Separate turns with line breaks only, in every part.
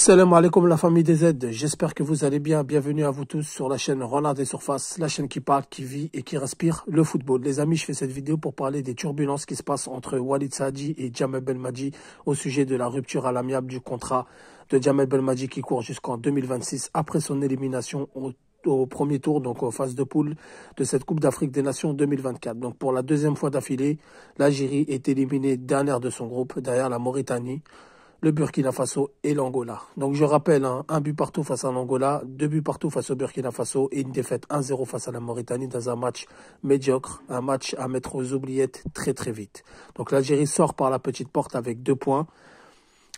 Salam alaikum la famille des Z, j'espère que vous allez bien. Bienvenue à vous tous sur la chaîne Renard des Surfaces, la chaîne qui parle, qui vit et qui respire le football. Les amis, je fais cette vidéo pour parler des turbulences qui se passent entre Walid Saadi et Djamel Belmadi au sujet de la rupture à l'amiable du contrat de Djamel Belmadi qui court jusqu'en 2026 après son élimination au premier tour, donc aux phases de poule de cette Coupe d'Afrique des Nations 2024. Donc pour la deuxième fois d'affilée, l'Algérie est éliminée dernière de son groupe, derrière la Mauritanie, le Burkina Faso et l'Angola. Donc je rappelle, un but partout face à l'Angola, 2 buts partout face au Burkina Faso et une défaite 1-0 face à la Mauritanie dans un match médiocre, un match à mettre aux oubliettes très très vite. Donc l'Algérie sort par la petite porte avec 2 points,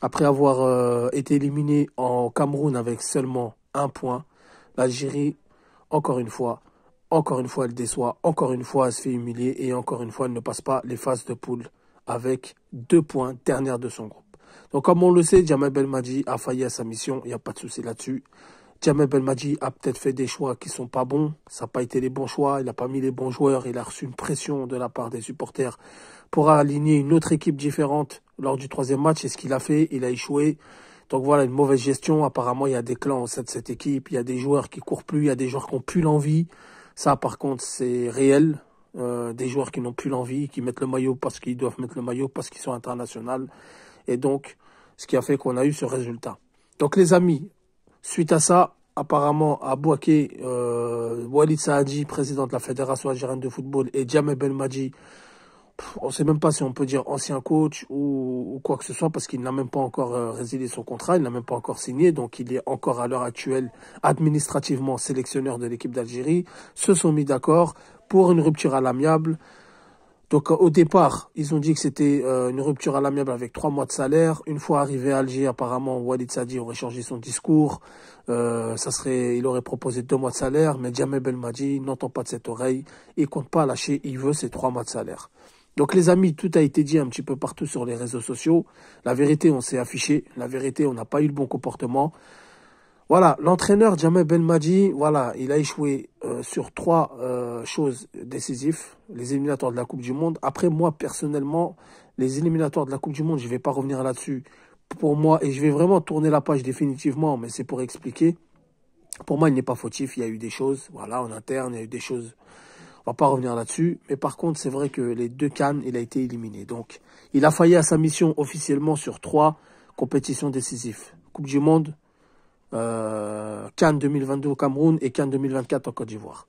après avoir été éliminée en Cameroun avec seulement 1 point. L'Algérie, encore une fois, elle déçoit, encore une fois elle se fait humilier et encore une fois elle ne passe pas les phases de poule avec 2 points, dernière de son groupe. Donc comme on le sait, Djamel Belmadi a failli à sa mission, il n'y a pas de souci là-dessus. Djamel Belmadi a peut-être fait des choix qui ne sont pas bons, ça n'a pas été les bons choix, il n'a pas mis les bons joueurs, il a reçu une pression de la part des supporters pour aligner une autre équipe différente lors du 3e match. Et ce qu'il a fait, il a échoué. Donc voilà, une mauvaise gestion. Apparemment, il y a des clans au sein de cette équipe, il y a des joueurs qui courent plus, il y a des joueurs qui n'ont plus l'envie. Ça, par contre, c'est réel. Des joueurs qui n'ont plus l'envie, qui mettent le maillot parce qu'ils doivent mettre le maillot, parce qu'ils sont internationaux. Et donc, ce qui a fait qu'on a eu ce résultat. Donc les amis, suite à ça, apparemment, à Bouaké, Walid Saadi, président de la Fédération algérienne de football, et Djamel Belmadi, on ne sait même pas si on peut dire ancien coach ou quoi que ce soit, parce qu'il n'a même pas encore résilié son contrat, il n'a même pas encore signé, donc il est encore à l'heure actuelle administrativement sélectionneur de l'équipe d'Algérie, se sont mis d'accord pour une rupture à l'amiable. Donc au départ, ils ont dit que c'était une rupture à l'amiable avec 3 mois de salaire. Une fois arrivé à Alger, apparemment, Walid Saadi aurait changé son discours. Il aurait proposé 2 mois de salaire, mais Djamel Belmadi n'entend pas de cette oreille. Il compte pas lâcher, il veut ses 3 mois de salaire. Donc les amis, tout a été dit un petit peu partout sur les réseaux sociaux. La vérité, on s'est affiché. La vérité, on n'a pas eu le bon comportement. Voilà, l'entraîneur Djamel Belmadi, voilà, il a échoué sur 3 choses décisives, les éliminatoires de la Coupe du Monde. Après, moi, personnellement, les éliminatoires de la Coupe du Monde, je ne vais pas revenir là-dessus. Pour moi, et je vais vraiment tourner la page définitivement, mais c'est pour expliquer. Pour moi, il n'est pas fautif, il y a eu des choses, voilà, en interne, il y a eu des choses. On va pas revenir là-dessus. Mais par contre, c'est vrai que les 2 CAN, il a été éliminé. Donc, il a failli à sa mission officiellement sur 3 compétitions décisives. Coupe du Monde, CAN 2022 au Cameroun et CAN 2024 en Côte d'Ivoire.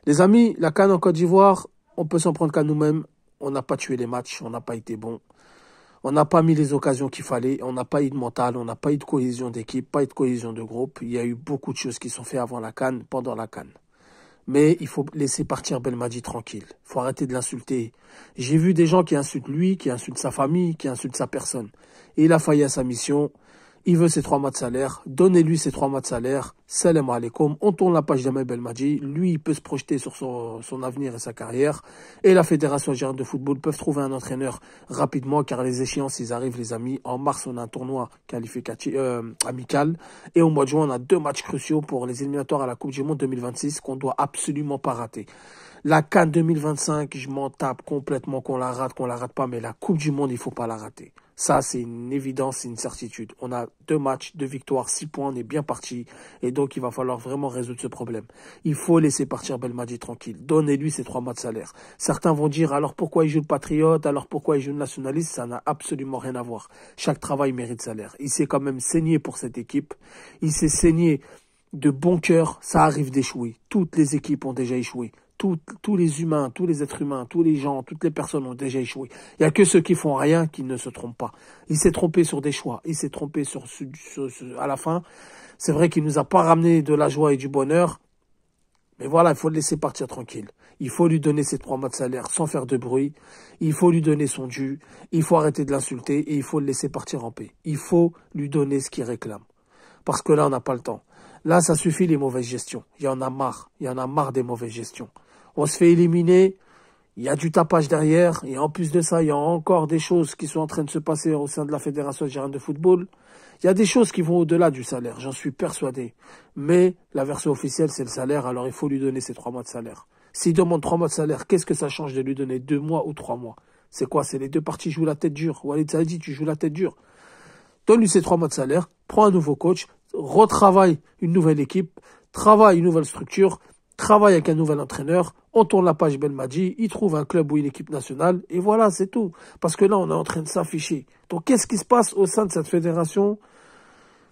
Les amis, la CAN en Côte d'Ivoire, on peut s'en prendre qu'à nous-mêmes. On n'a pas tué les matchs, on n'a pas été bon. On n'a pas mis les occasions qu'il fallait, on n'a pas eu de mental, on n'a pas eu de cohésion d'équipe, pas eu de cohésion de groupe. Il y a eu beaucoup de choses qui sont faites avant la CAN, pendant la CAN. Mais il faut laisser partir Belmadi tranquille. Il faut arrêter de l'insulter. J'ai vu des gens qui insultent lui, qui insultent sa famille, qui insultent sa personne. Et il a failli à sa mission. Il veut ses 3 mois de salaire. Donnez-lui ses 3 mois de salaire. Salam alaikum. On tourne la page d'Djamel Belmadi. Lui, il peut se projeter sur son avenir et sa carrière. Et la Fédération algérienne de football peuvent trouver un entraîneur rapidement, car les échéances, ils arrivent, les amis. En mars, on a un tournoi qualificatif, amical. Et au mois de juin, on a 2 matchs cruciaux pour les éliminatoires à la Coupe du Monde 2026 qu'on doit absolument pas rater. La CAN 2025, je m'en tape complètement qu'on la rate pas, mais la Coupe du Monde, il faut pas la rater. Ça, c'est une évidence, c'est une certitude. On a 2 matchs, 2 victoires, 6 points, on est bien parti. Et donc, il va falloir vraiment résoudre ce problème. Il faut laisser partir Belmadi tranquille. Donnez-lui ses 3 mois de salaire. Certains vont dire, alors pourquoi il joue le patriote? Alors pourquoi il joue le nationaliste? Ça n'a absolument rien à voir. Chaque travail mérite salaire. Il s'est quand même saigné pour cette équipe. Il s'est saigné de bon cœur. Ça arrive d'échouer. Toutes les équipes ont déjà échoué. Tous les humains, tous les êtres humains, tous les gens, toutes les personnes ont déjà échoué. Il n'y a que ceux qui font rien qui ne se trompent pas. Il s'est trompé sur des choix. Il s'est trompé à la fin. C'est vrai qu'il nous a pas ramené de la joie et du bonheur. Mais voilà, il faut le laisser partir tranquille. Il faut lui donner ses 3 mois de salaire sans faire de bruit. Il faut lui donner son dû. Il faut arrêter de l'insulter et il faut le laisser partir en paix. Il faut lui donner ce qu'il réclame. Parce que là, on n'a pas le temps. Là, ça suffit les mauvaises gestions. Il y en a marre. Il y en a marre des mauvaises gestions. On se fait éliminer, il y a du tapage derrière, et en plus de ça, il y a encore des choses qui sont en train de se passer au sein de la Fédération algérienne de football. Il y a des choses qui vont au-delà du salaire, j'en suis persuadé. Mais la version officielle, c'est le salaire, alors il faut lui donner ses 3 mois de salaire. S'il demande 3 mois de salaire, qu'est-ce que ça change de lui donner 2 mois ou 3 mois? C'est quoi? C'est les 2 parties jouent la tête dure. Walid Saadi, tu joues la tête dure. Donne-lui ses 3 mois de salaire, prends un nouveau coach, retravaille une nouvelle équipe, travaille une nouvelle structure, travaille avec un nouvel entraîneur, on tourne la page Belmadi, il trouve un club ou une équipe nationale, et voilà, c'est tout. Parce que là, on est en train de s'afficher. Donc, qu'est-ce qui se passe au sein de cette fédération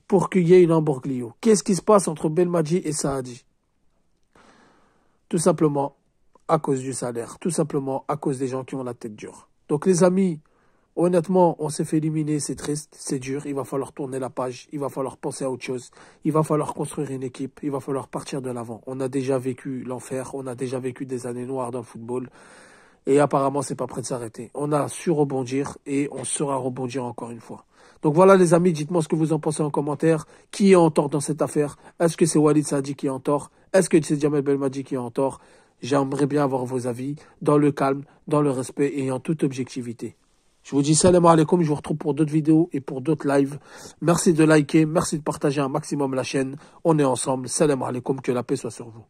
pour qu'il y ait une imbroglio? Qu'est-ce qui se passe entre Belmadi et Saadi? Tout simplement à cause du salaire, tout simplement à cause des gens qui ont la tête dure. Donc les amis, honnêtement, on s'est fait éliminer, c'est triste, c'est dur, il va falloir tourner la page, il va falloir penser à autre chose, il va falloir construire une équipe, il va falloir partir de l'avant. On a déjà vécu l'enfer, on a déjà vécu des années noires dans le football, et apparemment c'est pas prêt de s'arrêter. On a su rebondir, et on saura rebondir encore une fois. Donc voilà les amis, dites-moi ce que vous en pensez en commentaire. Qui est en tort dans cette affaire? Est-ce que c'est Walid Saadi qui est en tort? Est-ce que c'est Djamel Belmadi qui est en tort? J'aimerais bien avoir vos avis, dans le calme, dans le respect et en toute objectivité. Je vous dis salam alaikum, je vous retrouve pour d'autres vidéos et pour d'autres lives. Merci de liker, merci de partager un maximum la chaîne. On est ensemble. Salam alaikum, que la paix soit sur vous.